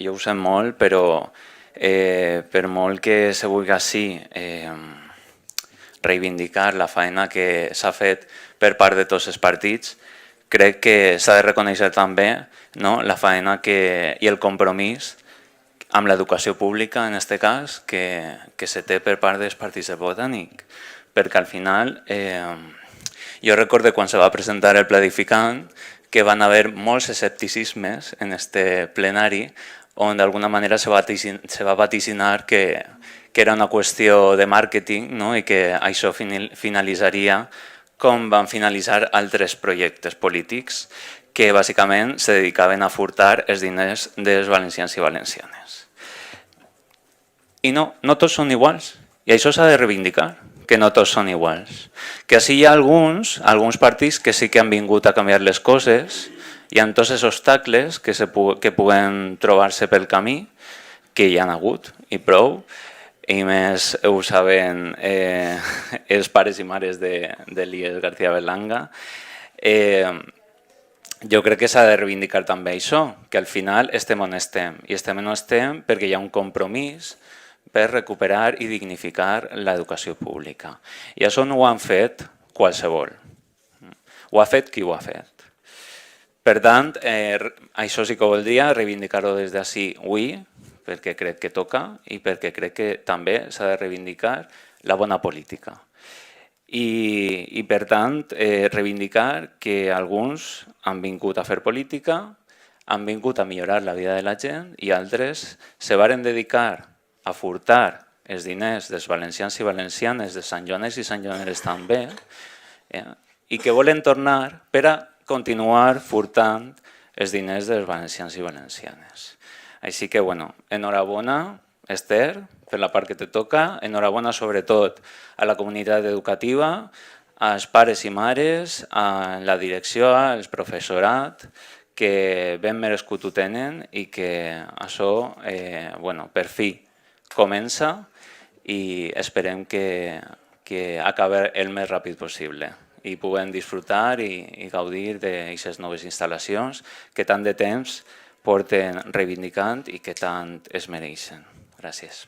jo ho sent molt, però per molt que se vulgui així reivindicar la feina que s'ha fet per part de tots els partits, crec que s'ha de reconèixer també la feina i el compromís amb l'educació pública, en aquest cas, que se té per part dels partits de Botànic, perquè al final jo recordo quan se va presentar el planificant que van haver molts escepticismes en este plenari on d'alguna manera se va vaticinar que era una qüestió de màrqueting i que això finalitzaria com van finalitzar altres projectes polítics que bàsicament se dedicaven a furtar els diners dels valencians i valencianes. I no tots són iguals, i això s'ha de reivindicar, que no tots són iguals. Que així hi ha alguns partits que sí que han vingut a canviar les coses, hi ha tots els obstacles que puguen trobar-se pel camí, que hi han hagut, i prou, i més ho saben els pares i mares d'Elías García Berlanga. Jo crec que s'ha de reivindicar també això, que al final estem on estem, i estem on estem perquè hi ha un compromís per recuperar i dignificar l'educació pública. I això no ho han fet qualsevol. Ho ha fet qui ho ha fet. Per tant, això sí que ho voldria reivindicar-ho des d'ací avui, perquè crec que toca i perquè crec que també s'ha de reivindicar la bona política. I per tant, reivindicar que alguns han vingut a fer política, han vingut a millorar la vida de la gent i altres se varen dedicar a furtar els diners dels valencians i valencianes, de santjoaners i santjoaneres també, i que volen tornar per a continuar furtant els diners dels valencians i valencianes. Així que, enhorabona, Esther, per la part que te toca, enhorabona sobretot a la comunitat educativa, als pares i mares, a la direcció, al professorat, que ben merescut ho tenen i que això, per fi, comença i esperem que acabi el més ràpid possible i puguem disfrutar i gaudir d'aquestes noves instal·lacions que tant de temps porten reivindicant i que tant es mereixen. Gràcies.